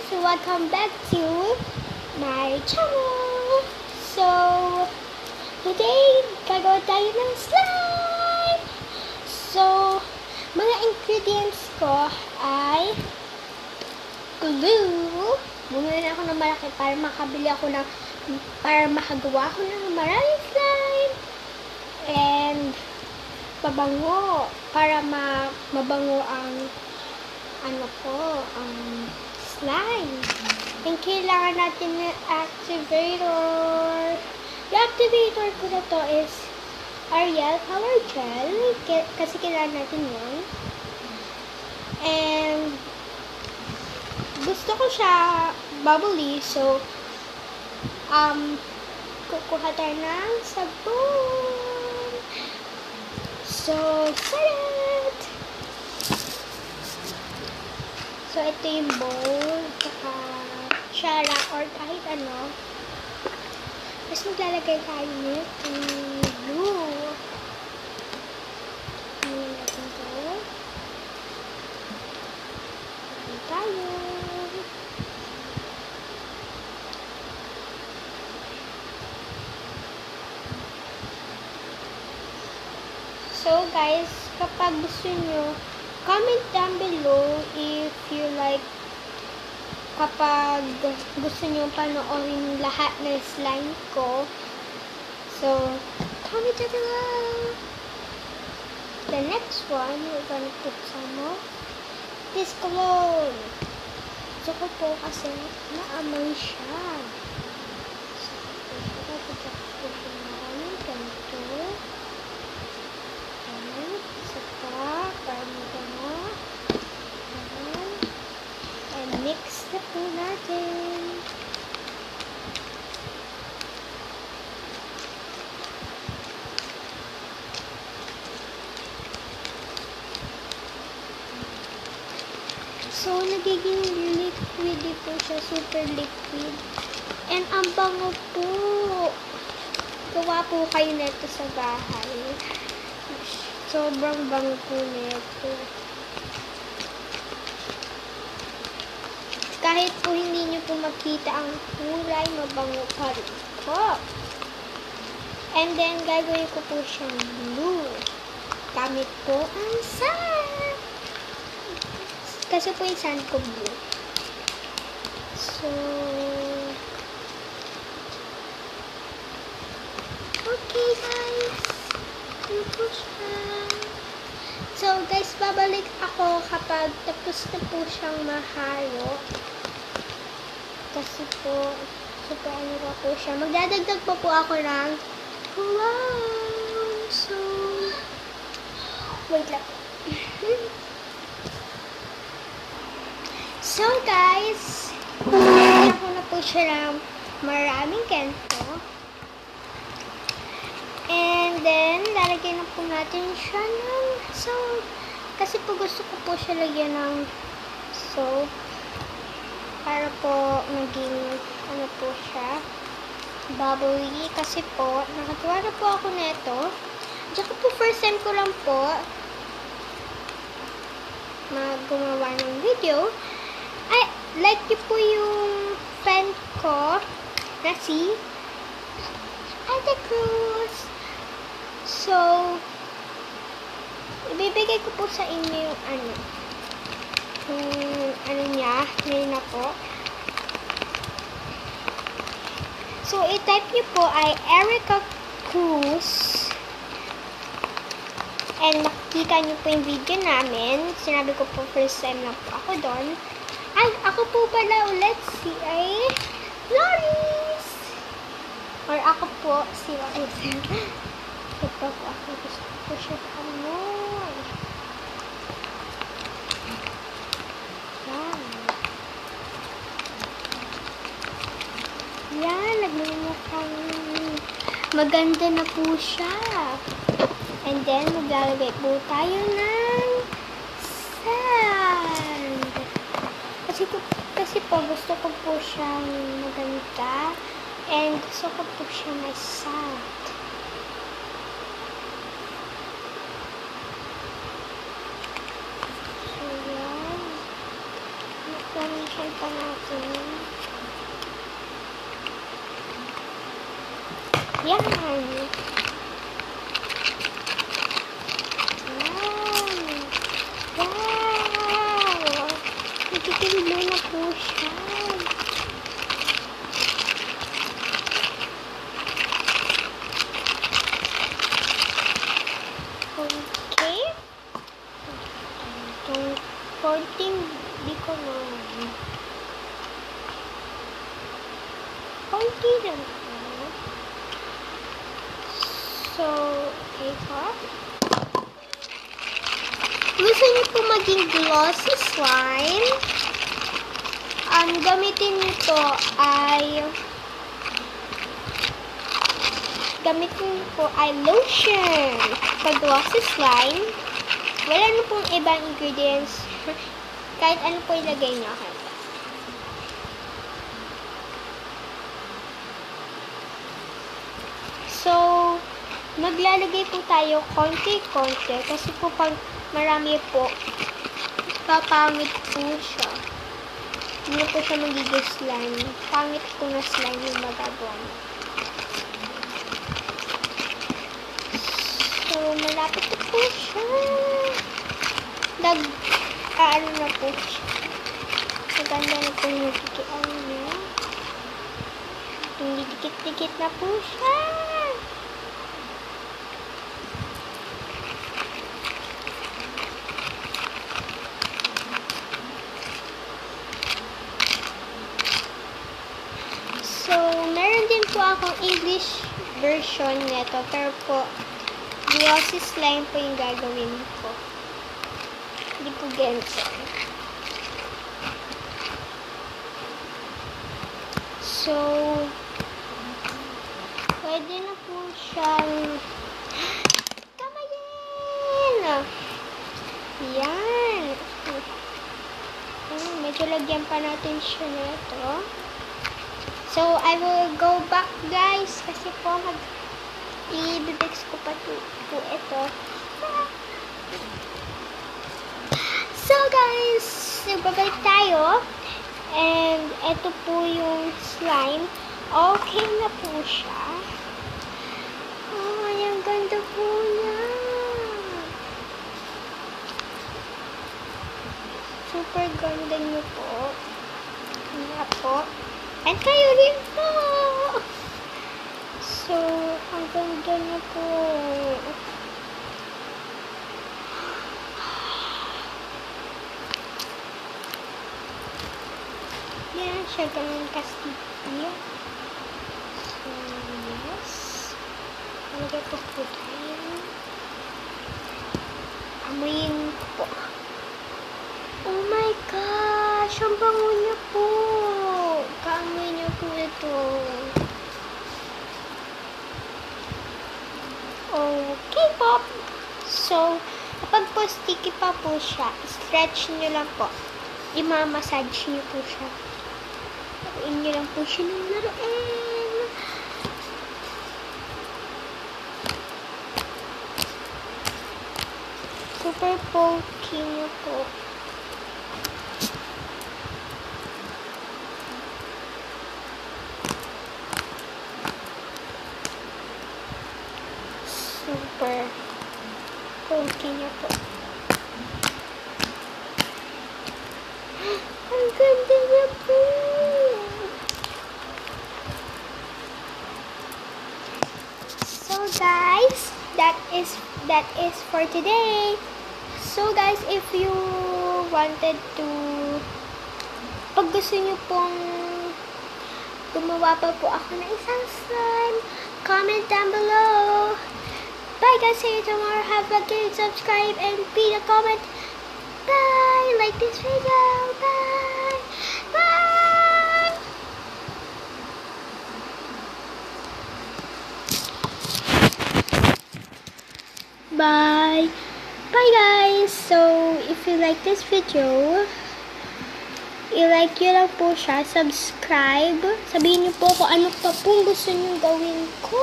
Welcome back to my channel. So, today, gagawa tayo ng slime. So, mga ingredients ko ay glue. Bumili na ako ng malaki para makagawa ako ng maraming slime. And, pabango para mabango ang slime. And kailangan natin ng activator. Yung activator ko na to is Ariel Color Gel. Kasi kailangan natin yun. And gusto ko siya bubbly. So, kukuha tayo ng sabon. So, excited! So, ito yung bowl, saka shara, or kahit ano. Tapos maglalagay tayo nito glue. Ngayon natin ito. Ngayon tayo. So, guys, kapag gusto nyo, comment down below if you like, kapag gusto nyo panoorin lahat ng slime ko. So, comment down below. The next one, we're gonna put some of this cologne. Gusto ko po kasi naamoy siya. So, pagkakapit ko siya namin ganito. Mix na po natin. So, nagiging liquidy po siya. Super liquid. And ang bango po. Gawa po kayo nito sa bahay. Sobrang bango po nito. Kahit po hindi nyo po makita ang kulay, mabango pa rin po. And then, gagawin ko po siyang glue. Gamit po ang sand. Kasi po yung sand ko blue. So, okay guys. Yun po siya. So, guys, babalik ako kapag tapos na po siyang mahalo. Kasi po, super ano po siya. Magdadagdag pa po ako ng wow! So, wait lang. So, guys, nilagyan ko na po siya ng maraming ganito. And then, lalagyan na po natin siya ng soap. Kasi po gusto ko po siya lagyan ng soap. Para po maging, ano po siya, bubbly. Kasi po, nakatuwa na po ako neto. Tsaka po, first time ko lang po gumawa ng video. Ay, like niyo po yung friend ko na si Ate Cruz. So, ibibigay ko po sa inyo yung niya, ngayon na po. So, i-type niyo po ay Erica Cruz. And makikita niyo po yung video namin. Sinabi ko po first time lang po ako doon. Ay, ako po pala ulit si Loris. Or ako po si Loris. Ito po ako. Gusto ko siya amoy. Yan, nagmumukhang maganda na po siya. And then, maglalagay po tayo ng sand. Kasi po, gusto ko po siyang maganda. And gusto ko po siya may sand. So, yan. damihan pa natin. Yan. Wow! Nagkikilo na po siya. Okay. Itong 14, di ko na. 40 lang po. So, okay po. Gusto niyo po maging glossy slime? Ang gamitin nito ay lotion. Pag glossy slime, wala na pong ibang ingredients. Kahit ano po ilagay niyo. So, maglalagay po tayo konti-konti kasi po pag marami po, papangit po siya. Hindi po siya magiging slime. Pangit po na slime yung magagawa mo. So, malapit na po siya. Ano na po siya. Maganda na po yung nakikian niya. Hindi dikit-dikit na po siya. So, meron din po akong English version nito. Pero po, glossy slime po yung gagawin ko. Hindi po ganito. So, pwede na po siyang kamayin! Yan! Medyo lagyan pa natin siya nito. So, I will go back, guys, kasi po i-bibix ko pa po ito. So, guys, nagbabalik tayo. And, ito po yung slime. Okay na po siya. Oh, ang ganda po niya. Super ganda niyo po. Nga po. And kayo rin po. So, ang ganda niya po. Yan siya ganun kastigya. So, yes. Talagay po po tayo. Amoyin po. Oh my gosh! Ang bango niya po. Kaamoy niya po ito. Okay po. So, kapag po sticky pa po siya, stretch niyo lang po. Ima-massage niyo po siya. Laruin niyo lang po siya ng laruin. Super pokey niyo po. Super pokey niyo po. Ang ganda niya po. So guys, that is for today. So guys, if you wanted to, pag gusto niyo pong gumawa pa po ako ng isang slime, comment down below. Bye guys, see you tomorrow. Have a good subscribe and leave a comment. Bye. Like this video. Bye. Bye. Bye. Bye guys. So, if you like this video, i-like nyo lang po siya. Subscribe. Sabihin nyo po kung ano pa pong gusto nyo gawin ko.